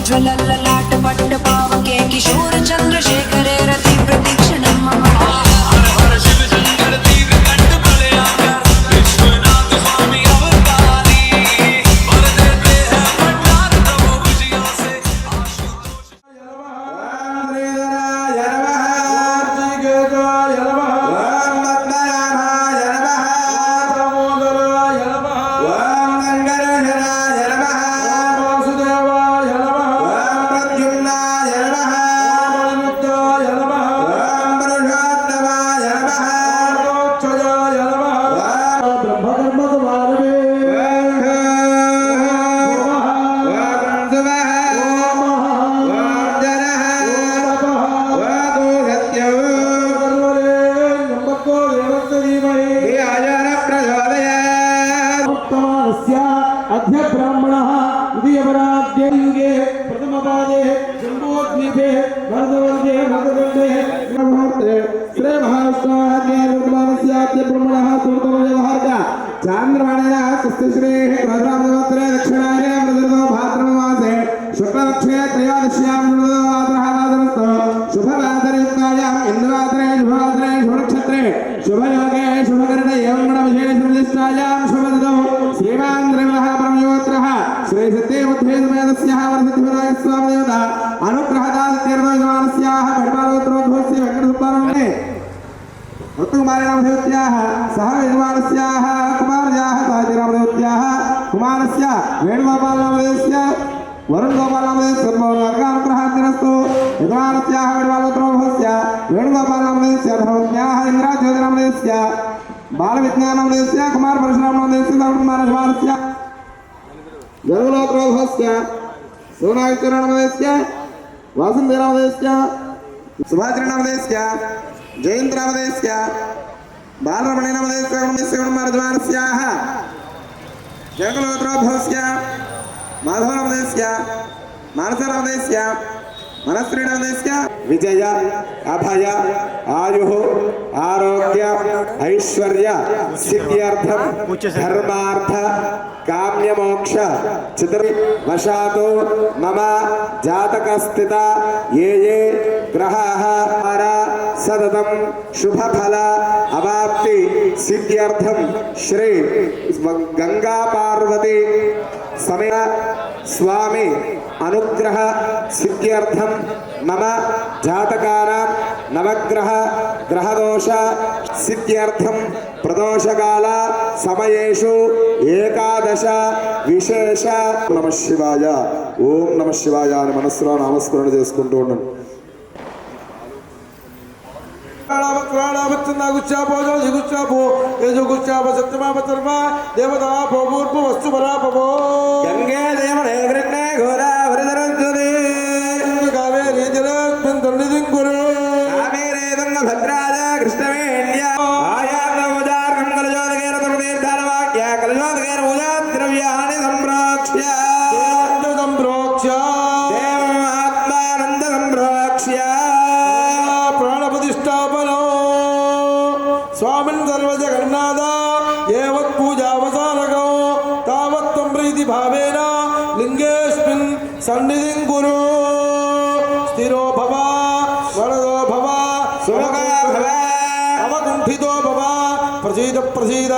ज्वलल्ललाट पट्ट पावके किशोर चंद्रशेखरे रति प्रतीक्षणं मम विजय अभय आयु आरोग्य ऐश्वर्य सिद्ध्यर्थम धर्मार्थ काम्य मोक्ष चतुर्वशातो मम जातक स्थित ये ग्रहाः सततं शुभ फल अवाप्ति सिद्ध्यर्थम श्री गंगा पार्वती समेत स्वामी अनुग्रह सिद्ध्यर्थम मम जातकानां नवग्रह ग्रहदोष सिद्ध्यर्थम प्रदोषकाल समयेषु एकादश विशेष नमः शिवाय ओम नमः शिवाय అని మనసులో నామస్మరణ చేసుకుంటూ ఉండండి. దేవతా భూర్భు వస్తు పరాపో గంగే దేవనే గృహ్ణే ఘోరా వరదరంతుదే కావేరీ జలస్మిన్ తండ్రి గురు కావేరే దంగ భద్రాజ కృష్ణవేణ్య कलशोदकेन पूजाद्रव्याणि सम्प्रोक्ष्य देवमात्मानन्द सम्प्रोक्ष्य प्राणप्रतिष्ठापनो स्वामिन् सर्वजगन्नाथ एवत् पूजावसानकौ तावत् त्वं प्रीतिभावेन लिङ्गेऽस्मिन् सन्निधिं कुरु स्थिरो भव वरदो भव सुमुखो भव अवकुण्ठितो भव प्रसीद प्रसीद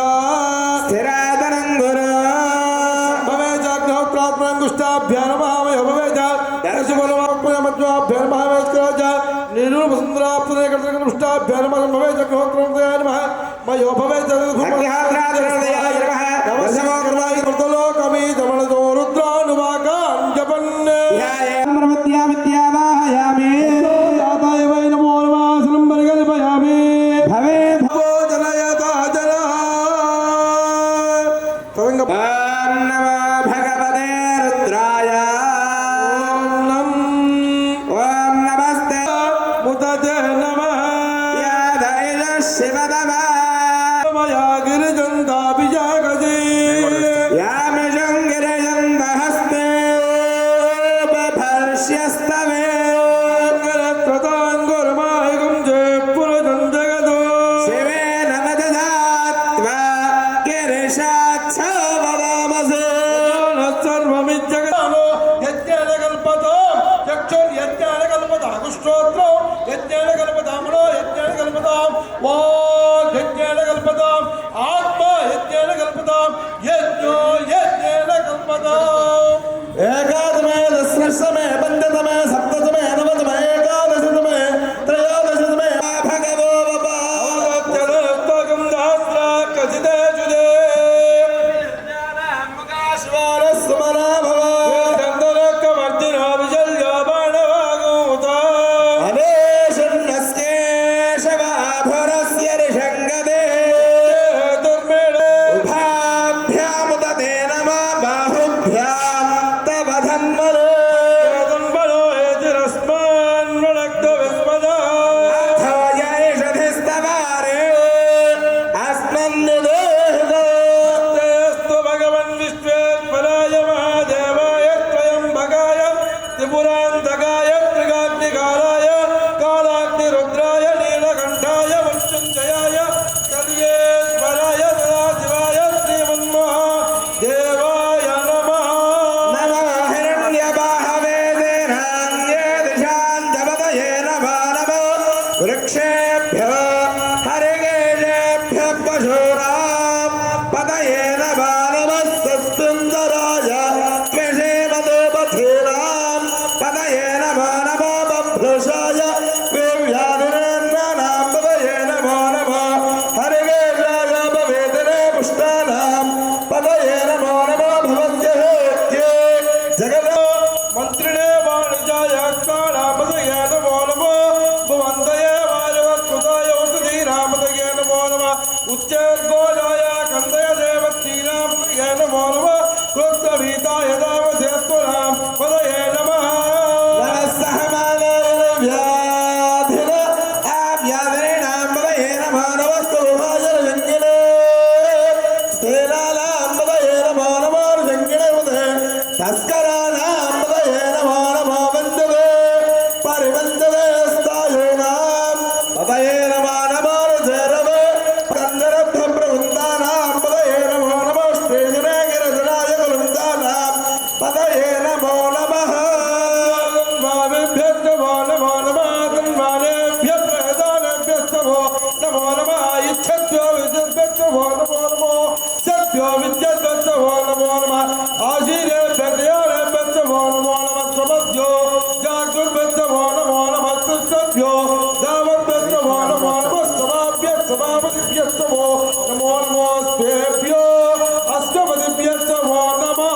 स्थिरादनं कुरु भवे च अग्निहोत्रात्मनङ्गुष्टाभ्यां नमः वयो भवे च दर्शबलवाक्मयमध्वाभ्यां नमः वैस्करा च निर्णुपसुन्दराप्तनेकटकटुष्टाभ्यां नमः भवे च अग्निहोत्रं नमः मयो भवे च अग्निहोत्रादुर्दयाय नमः दशमोग्रवाय कृतलोकमी जमनतो रुद्रानुवाकान् जपन्ने ब्रह्मत्या विद्यावाहयामि दाताय वै नमो नमः आसनं परिकल्पयामि भवे भवो जनयता जनः तरङ्ग ॐ नमो भगवते रुद्राय ॐ नमस्ते मुदते नमः यादैल शिवतमः मया गिरिजन्ताभिजागजे यामशङ्गिरजन्दहस्ते बभर्ष्यस्तवे ङ्गुर्मायकं जयपुरजं जगदो शिवेन वदधात्वा गिरिशाच्छो वदामसे सर्वमिज्जगदानो यज्ञेन कल्पतो चक्षुर्यज्ञेन कल्पता कुष्ठोत्रो यज्ञेन कल्पतामनो यज्ञेन कल्पतां वाक् यज्ञेन कल्पताम् आत्मा यज्ञेन कल्पतां यज्ञो यज्ञेन कल्पताम् एकादमे दशमे पञ्चतमे सप्ततमे नवतमे एकादशतमे त्रयोदशतमे भगवो बपा जलोस्तकं सहस्रा कचिते जुदे स्मरा भव चन्दनकमर्दिनो विजल्यो बाणवागोता अनेशन्नस्येशवाभरस्य ऋषङ्गदे दुर्मेणे उभाभ्यामुदते नमः बाहुभ्यां तव धन्वरे बलो हेतिरस्मान् वणक्तविस्मदा अथोयैषधिस्तवारे अस्मन्निदेह जयस्तु भगवन् विश्वेश्वराय महादेवाय त्र्यम्बकाय त्रिपुरान्तकाय त्रिकाग्निकालाय कालाग्निरुद्राय नीलकण्ठाय मृत्युञ्जयाय सर्वेश्वराय सदाशिवाय श्रीमन्महादेवाय नमः नमो हिरण्यबाहवे देहान्ये दिशाञ्जपतये नमो नमो वृक्षेभ्यो हरिकेशेभ्यः पशूनां पतये नमो नमः सस्मिन्दराय कृषेमदेवधीनां पतये नमो नमो बभ्रुषाय वीर्यादिरेन्द्राणां पतये नमो नमो हरिकेशाय भवेदरे पुष्टानां पतये नमो नमो भवत्य हेत्ये जगदो मन्त्रिणे वाणिजाय काणापदये नमो नमो भुवन्तये वायवत्कृताय उद्गीरामदये नमो नमः उच्चैर्गोजाय कन्दय देवस्तीनामदये नमो नमः क्रुद्धभीताय दावसेत्वरां पदये नमः नमस्सहमानव्याधिन आव्याधिनां पतये नमो नमः स्तुभाजनजङ्गिने स्तेलानां पतये नमो नमो ऋजङ्गिने उदे तस्कराणां पतये नमो नमो वन्दवे परिवन्दवे स्थायूनां पतये नमो नमो ऋजरवे कन्दरब्धप्रवृन्दानां पतये नमो नमो श्रीजने गिरिजनाय कुलुन्दानां पतये नमो नमः भावेभ्यस्तवो नमो नमः तन्वानेभ्यः प्रदानेभ्यस्तवो नमो नमः इच्छभ्यो विद्युद्भ्यस्तवो नमो नमो सभ्यो विद्युद्भ्यस्तवो नमो नमः आशीरेभ्यस्तवो नमो नमः स्वमभ्यो जागुर्भ्यस्तवो नमो नमः सुस्तभ्यो दावद्भ्यस्तवो नमो नमः समाभ्यस्तवापतिभ्यस्तवो नमो नमो स्वेभ्यो अष्टपतिभ्यस्तवो नमः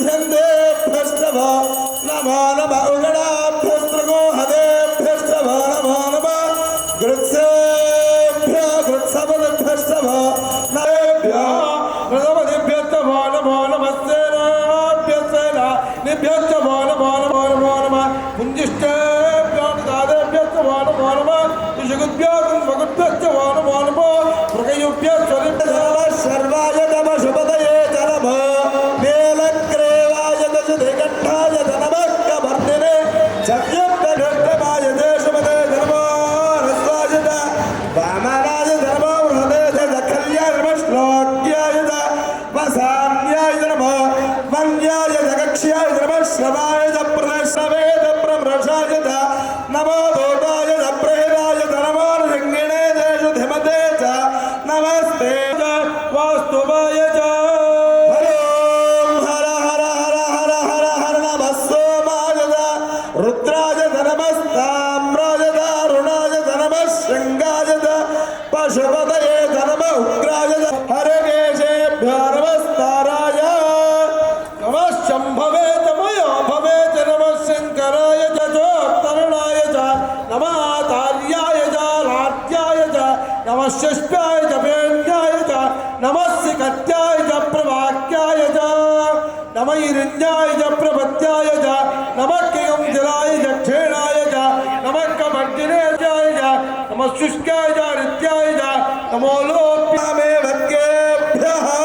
नमाव्याधिनेभ्याधिविध्यन्तेभ्यस्तव नमो नमः उगणाभ्यस्त्रगोहदेभ्यस्तव नमो नमः गृत्सेभ्यो गृत्सपदिभ्यस्तव नमेभ्यो षष्ठ्याय च वेण्याय च नमस्य कत्याय च प्रवाक्याय च नम हिरण्याय च प्रपत्याय च नमः केयं जलाय च क्षेणाय च नमः कमर्दिनेय च नमः शुष्काय च हृत्याय च नमो लोप्यामे भक्तेभ्यः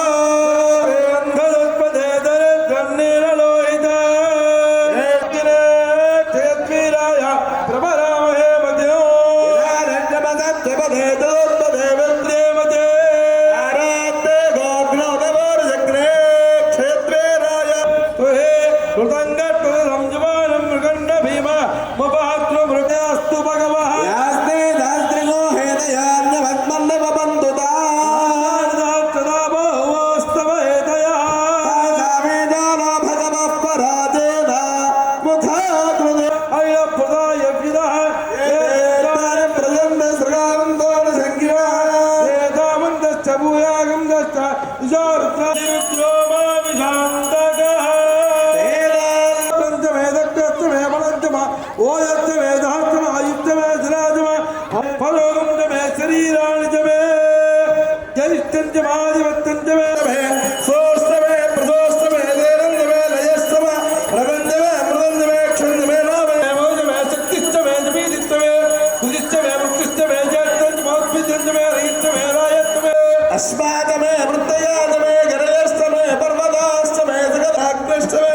अस्माकमे वृत्तयानमे गणयस्तमे पर्वतास्तमे जगदाग्निस्तमे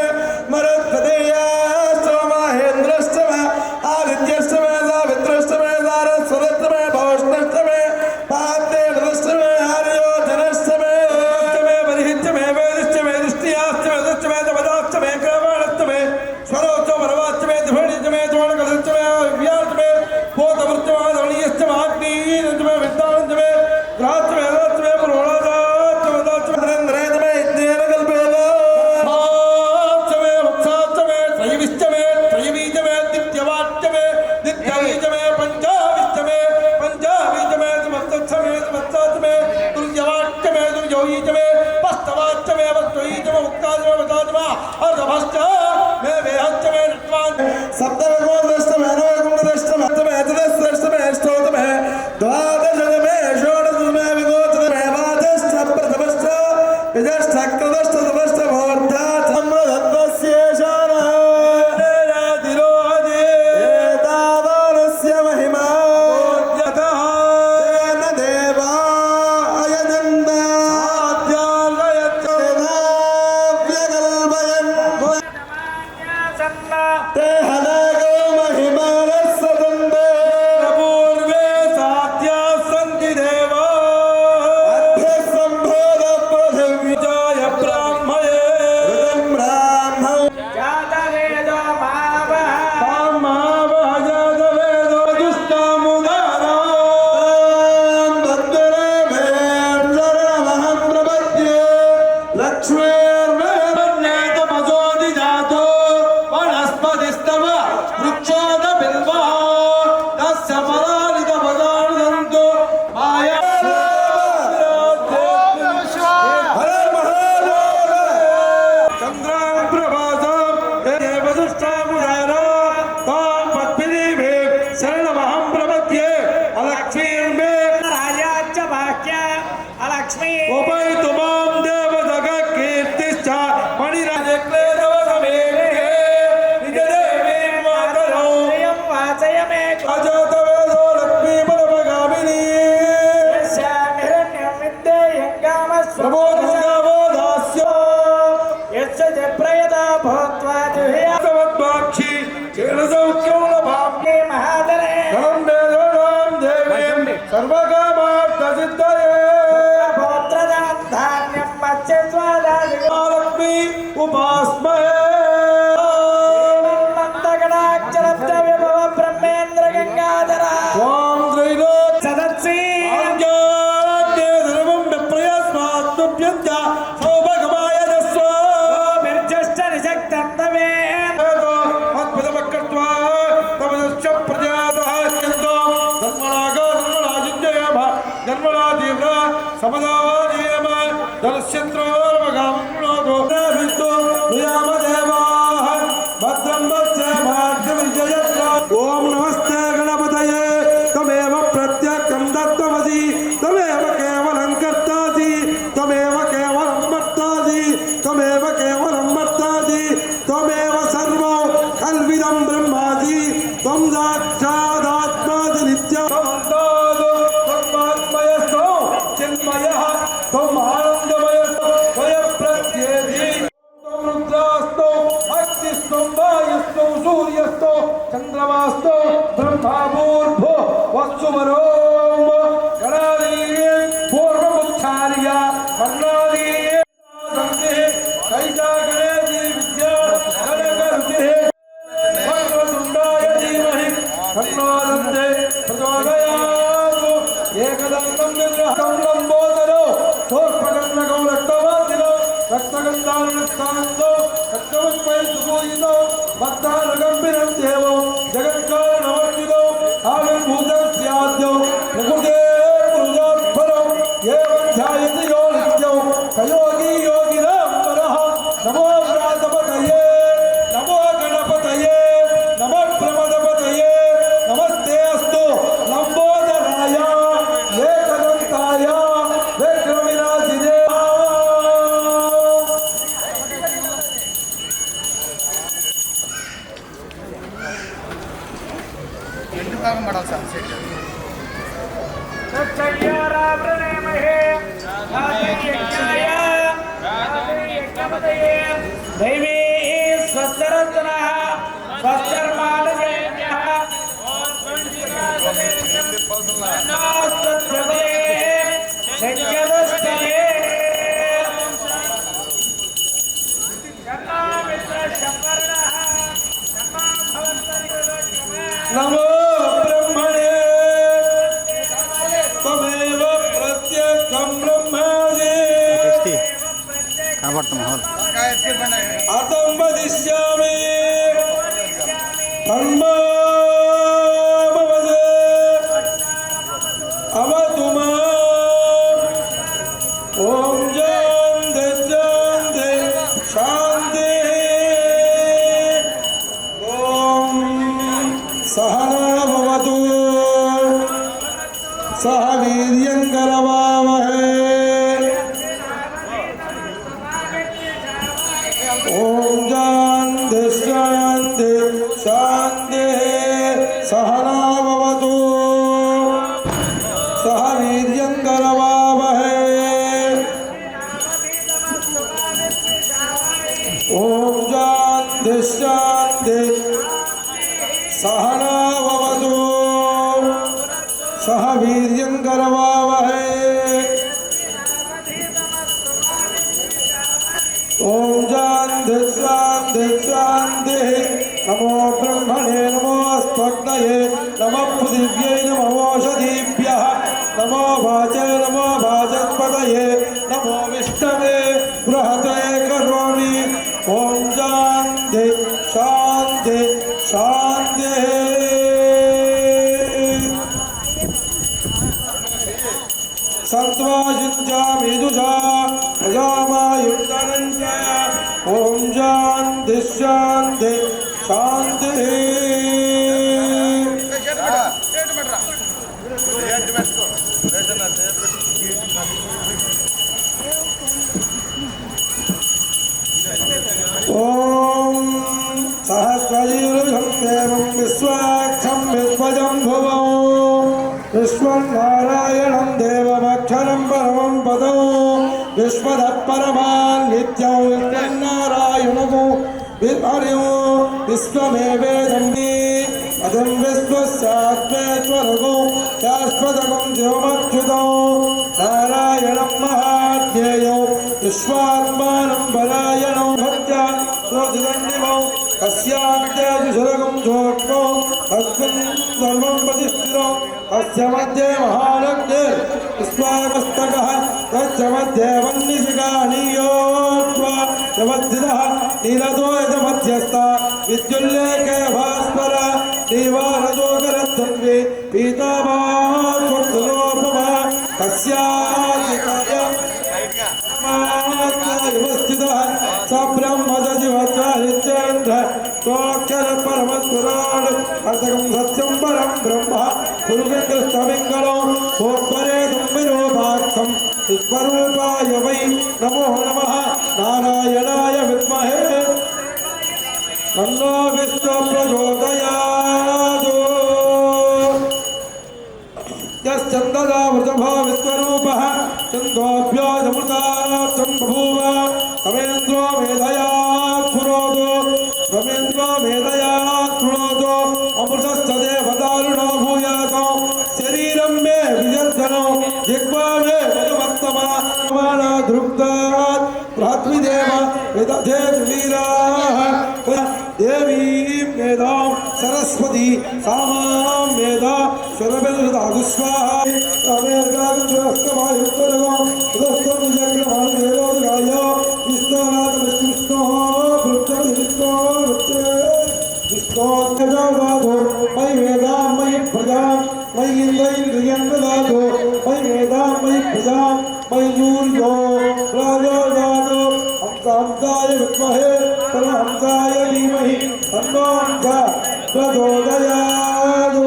मरुत्पदेयास्तमे महेन्द्रस्तमे आदित्यस्तमे सावित्रस्तमे सारस्वतस्तमे भौष्णस्तमे पातेन्द्रस्तमे आर्योजनस्तमे बलिहित्यमे वेदिष्टमे दृष्टियास्तमे दृष्टमे दपदास्तमे ग्रवाणस्तमे स्वरोत्तमे परवास्तमे ध्वनिस्तमे ध्वनकलस्तमे व्यास्तमे भूतवृत्तमे ध्वनियस्तमे आग्नेयस्तमे विद्वानस्तमे ग्रास्तमे ओम नमस्ते गणपतये तमेव प्रत्यक्षं दत्तमसि तमेव पूजितो भक्तानुकम्पिनं देवो जगत्कारणमर्जितो आविर्भूतस्याद्यो प्रकृते पुरुषोत्परो एवं ध्यायति यो नित्यं सयोगी योगिनां परः नमो व्रातपतये नमो गणपतये नमः प्रमदपतये नमस्ते अस्तु लंबोदराय एकदन्ताय विघ्नविनाशिने दैवी स्वस्तिरत्नः स्वस्तिर्मानवेद्यः नमोस्तुते सज्जदस्तये नमो ब्रह्मणे त्वमेव प्रत्यक्षं ब्रह्मासि अतं वदिष्यामि धर्मामवदे अवतु माम् ॐ शान्ति शान्ति शान्तिः ॐ सहना भवतु सह वीर्यं करवावहै ॐ शान्ति शान्ति शान्तिः सहना भवतु सह वीर्यं करवावहै ॐ शान्ति शान्ति सहना भवतु सह वीर्यं करवावहै ॐ शान्ति शान्ति शान्तिः नमो ब्रह्मणे नमो स्त्वग्नये नमः पृथिव्यै नमो ओषधीभ्यः नमो वाचे नमो वाचस्पतये नमो विष्णवे बृहते करोमि ॐ शान्ति शान्ति शान्तिः सत्त्वायुञ्जामिदुषा प्रजामायुक्तनञ्च ॐ शान्ति शान्ति शान्तिः ॐ सहस्रजीरुषं देवं विश्वाक्षं विश्वजं भुवौ विश्वं नारायणं देवमक्षरं परमं पदौ विश्वतः परमान् नित्यं विश्वन्नारायणगो हरियो विश्वमेवेदं अदं विश्वस्यात्मेश्वरगो शाश्वतगं शिवमच्युतौ नारायणं महाध्येयो विश्वात्मानं परायणो भक्त्या क्रोधिदण्डिमौ कस्याद्याजुशरगं जोक्मौ अस्मिन् सर्वं प्रतिष्ठितौ अस्य मध्ये महालग्ने विश्वामस्तकः तस्य मध्ये वह्निशिखानीयोत्वा यवस्थितः नीलतो यजमध्यस्था विद्युल्लेखे भास्वर दीवारजोगरध्वन्वे पीताभास्वत्सलोपमा तस्याधिकाय व्यवस्थितः स ब्रह्मसजिवचारिचन्द्र त्वाक्षर परमस्वरान् अर्धकं सत्यं परं ब्रह्म गुरुविकृष्टमिङ्गलो भोक्परे दुम्बिरोपार्थं विश्वरूपाय वै नमो नमः नारायणाय विद्महे तन्नो विष्णु प्रचोदयात् यश्चन्ददा वृषभो विश्वरूपः चन्द्रोऽभ्योऽमृतार्थं बभूव तमेन्द्रो मेधयात् पुरोदो तमेन्द्रो मेधयात् पुरोदो अमृतश्च देवदारुणो भूयातो शरीरं मे विजर्जनो जिह्वा मे मधुमत्तमा धृप्तात् पृथ्वीदेव विदधे वीराः देवीं मेधां सरस्वती सामां मेधा सुरभिर्दागुस्वाहा अमेर्गागुस्तवायुत्तरगो उदस्तं विजग्रमान् वेदोदगाय विष्णुनाथ विष्णोः भृत्यं विष्णोः प्रजा मयूर्यो प्राजोदातो हंसाय विद्महे परमहंसाय धीमहि तन्नो हंसा प्रचोदयात्।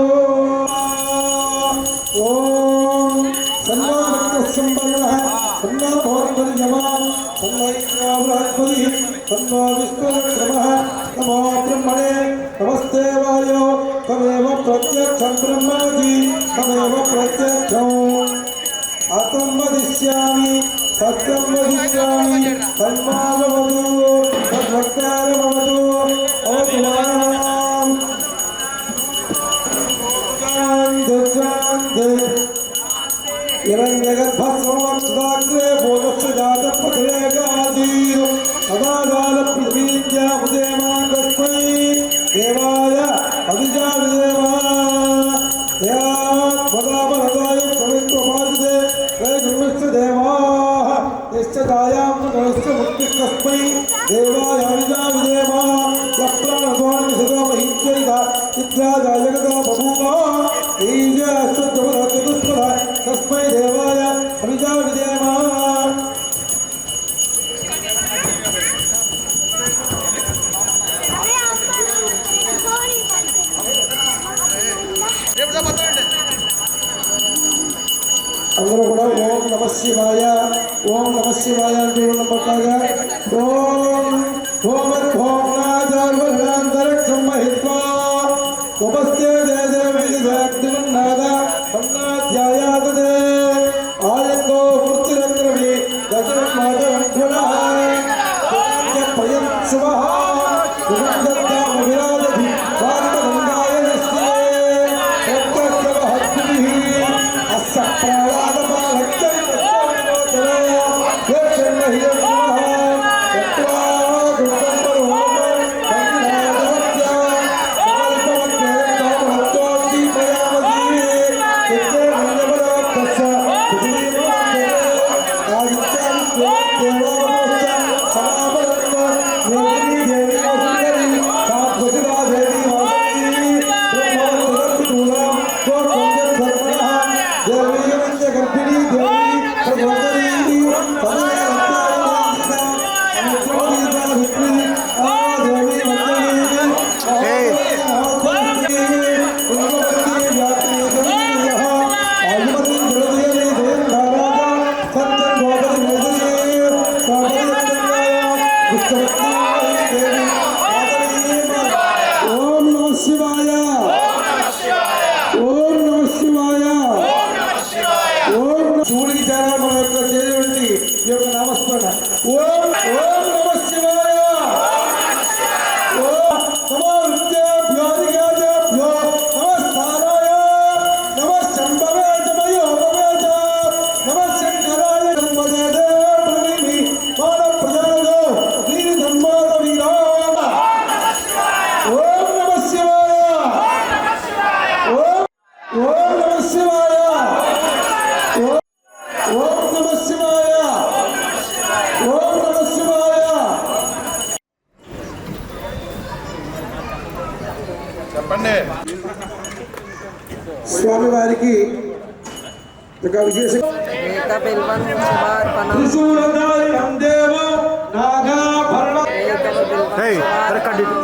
ओम तन्नो संपन्नः तन्नो भवद्भर्यमां तन्नो बृहस्पतिः तन्नो विष्णुरुक्रमः नमो ब्रह्मणे नमस्ते वायो तमेव प्रत्यक्षं ब्रह्मासि तमेव प्रत्यक्षम् आत्मं वदिष्यामि सत्यं वदिष्यामि तन्माभवतु तद्वक्तारमवतु अवतु माम्। शान्ति हिरण्यगर्भस्वमग्रे बोधस्य जातपतिरेकासीत् सदा जालपृथिवीन्द्या उदयमान् तस्मै देवाय अभिजा विदेवा पदापरदाय पवित्रोपासिते त्रयगुरुश्च देवाः यश्च दायां गणश्च मुक्तिस्तस्मै देवाय अभिजा विदेवा यः प्राणध्वानि सदा महीत्यैका चित्राजा जगता बभूव चतुष्पद तस्मै देवाय अभिजा विदेवा। అందరూ కూడా ఓం నమ శివాయ అంటూ నమ్మకంగా ఓం ఓమర్భోమ్నాజార్వహనాంతరక్షం మహిత్వా ఉపస్థే దేదేవిదిగ్నిమన్నాద పన్నాధ్యాయాతదే ఆయంగో మృత్యురక్రమి గజమాధవంఠునః పయం శుభః సుగంధత్తామవిరాజతి భారతగంగాయ నిశ్చే అస్స ప్రాణాదపాలక్యం ఓం నమ శివాయ ఓం శివుడికి చాలా మన యొక్క చేయటువంటి ఈ యొక్క నామస్మరణ ఓం ఓం నమ శివాయ ఓం నమో నృత్యేభ్యోధికాభ్యో నమస్కారాయ నమ శంభవే జమయోపవే చ నమ శంకరాయ జన్మదే ప్రణిమి మాన ప్రజాదో దీని ధర్మాద వీరా ఓం నమ శివాయ ఓం నమ శివాయ ఓం నమ శివాయ ఓం నమ శివాయ. చెప్పండి. స్వామివారికి ఒక విశేష త్రిశూలధారిణం దేవం నాగాభరణ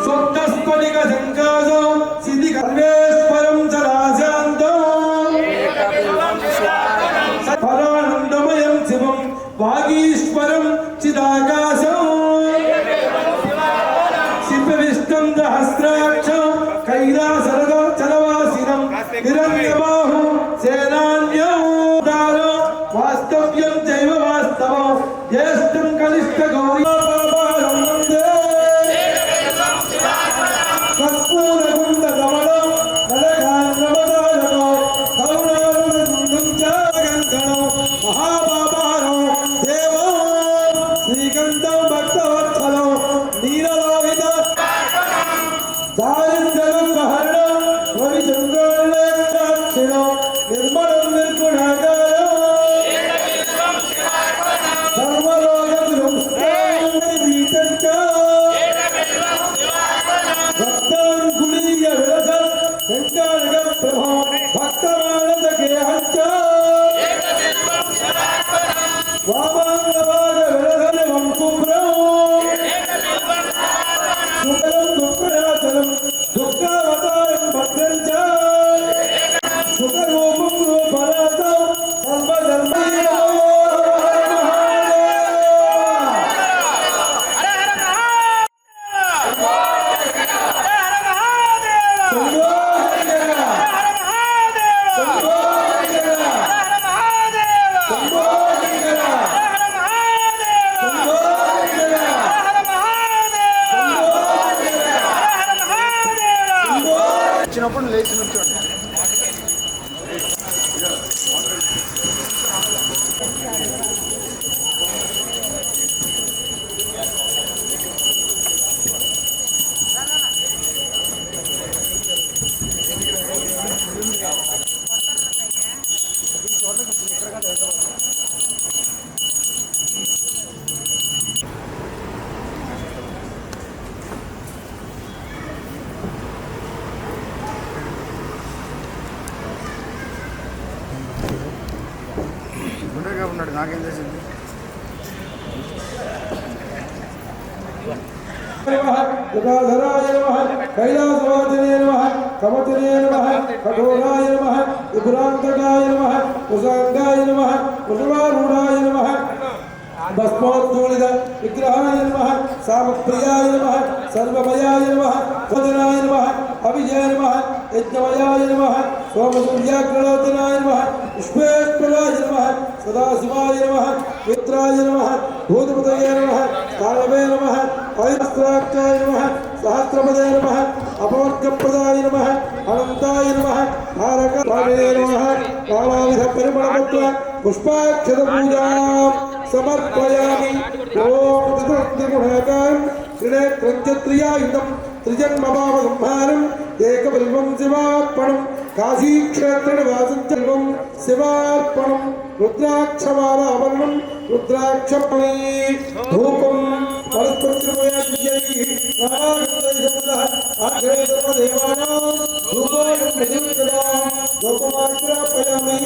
సుప్తస్ఫటిక సంకాసం సిద్ధి సర్వేశ్వరం సదాశాంతం పరానందమయం శివం వాగీశ్వరం చిదాకాశం శిల్పవిష్టం సహస్రాక్షం కైలాసరద చలవాసినం హిరణ్యబాహు సేనాన్యం వాస్తవ్యం చైవ వాస్తవం జ్యేష్ఠం కనిష్ట గౌరీ కర్పూరగుండ దమనం నలగాన్నవదానం కరుణారుణం గంధనం మహాపాపానం దేవం శ్రీకంఠం భక్తవత్సలం నీలలోహిత దారిద్ర్యహరణం రవిచంద్రోక్షిణం నిర్మలం నిర్గుణాకారం సర్వలోక వామాంగవాద విరహణం శుభ్రం సుకరం దుఃఖనాశనం దుఃఖావతారం భద్రం చ సుఖరూపం రూపనాథం సర్వధర్మీయో వచ్చినప్పుడు లేచి నుంచోండి. గుండ్రగా ఉన్నాడు, నాకేం చేసింది. గదాధరాయ నమః కైలాసవాసినే నమః కమతినే నమః కఠోరాయ నమః విభ్రాంతకాయ నమః కుశాంగాయ నమః కుశవారూఢాయ నమః భస్మోత్తోళిత విగ్రహాయ నమః సామప్రియాయ నమః సర్వమయాయ నమః స్వజనాయ నమః అవిజయ నమః యజ్ఞమయాయ నమః సోమసూర్యాగ్రలోచనాయ నమః విశ్వేశ్వరాయ నమః సదాశివాయ నమః మిత్రాయ నమః భూతపతయే నమః కాళవే నమః ఐస్త్రాక్షాయ నమః సహస్రపదే నమః అపవర్గప్రదాయ నమః అనంతాయ నమః తారకాయ నమః నానావిధ పరిమళపత్ర పుష్పాక్షత పూజాం సమర్పయామి. ఓం త్రిగుణాకారం త్రినేత్రంచత్రియాయుధం త్రిజన్మభావ సంహారం ఏకబిల్వం శివార్పణం కాశీక్షేత్రనివాసం చల్వం శివార్పణం రుద్రాక్షమాలాభరణం రుద్రాక్షమణి ధూపం ధూపమాగ్రాపయామి.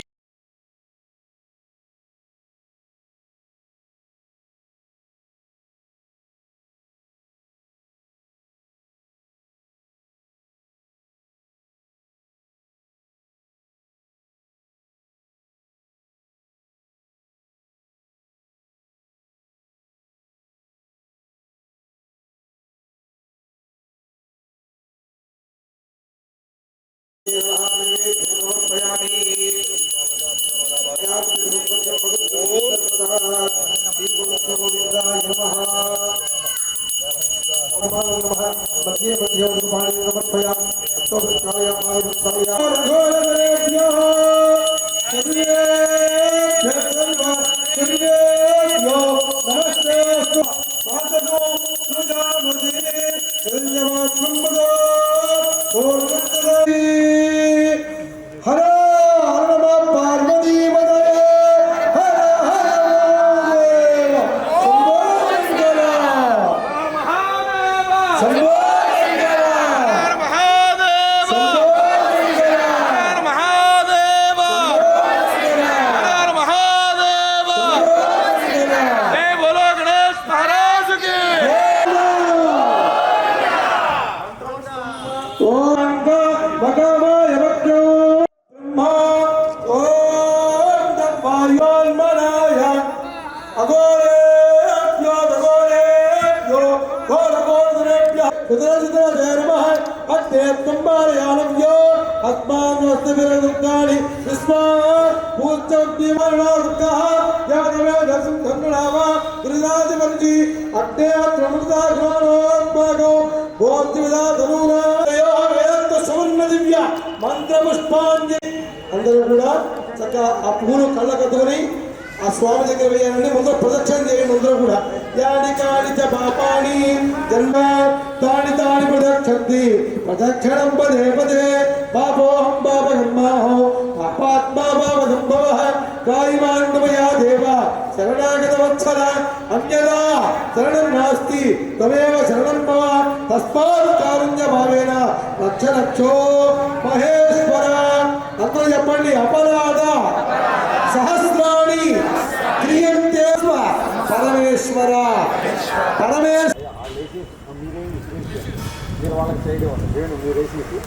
మధ్య మధ్య పాణి సమర్పయామి. హర హర పార్వతీ మదయ హర హర మహాదేవ శంభో అందరూ కూడా చక్కగా ఆ పూలు కళ్ళకద్దుకొని ఆ స్వామి దగ్గర వేయాలంటే ముందు ప్రదక్షిణ చేయండి. అందరూ కూడా యాని కాని చ పాపాని జన్మ తాని తాని ప్రదక్షంతి ప్రదక్షిణం పదే పదే పాపోహం పాపకర్మాహో పాపాత్మా పాపసంభవః కాయిమాండమయా దేవ శరణాగత వత్సల అన్యదా శరణం నాస్తి తమేవ శరణం మమ తస్మాత్ కారుణ్య భావేన లక్ష లక్షో మహేశ్వర. అందరూ చెప్పండి. అపరాధ సహస్రాణి క్రియంతే పరమేశ్వర పరమేశ్వర మీరు వాళ్ళకి చేయడం వేణు మీరు వేసేసి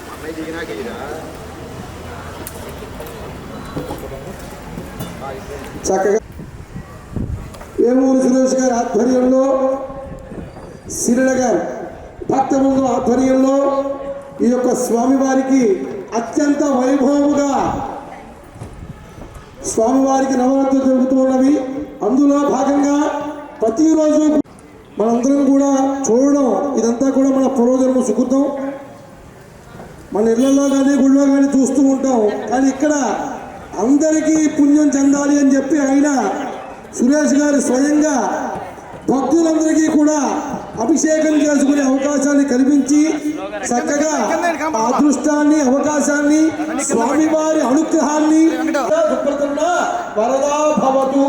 అన్నయ్య దిగినాక చక్కగా వేమూరి సురేష్ గారి ఆధ్వర్యంలో సిరిల గారి భక్తబృందం ఆధ్వర్యంలో ఈ యొక్క స్వామివారికి అత్యంత వైభవముగా స్వామివారికి నవరాత్రులు జరుగుతూ ఉన్నవి. అందులో భాగంగా ప్రతిరోజు మనందరం కూడా చూడడం ఇదంతా కూడా మన పూర్వజన్మ సుకృతం. మన ఇళ్లలో కానీ గుళ్ళో కానీ చూస్తూ ఉంటాం. కానీ ఇక్కడ అందరికీ పుణ్యం చెందాలి అని చెప్పి ఆయన సురేష్ గారు స్వయంగా భక్తులందరికీ కూడా అభిషేకం చేసుకునే అవకాశాన్ని కల్పించి చక్కగా ఆ అదృష్టాన్ని అవకాశాన్ని స్వామివారి అనుగ్రహాన్ని సుప్రసన్న వరదా భవతు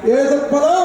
ఏ దృక్పథం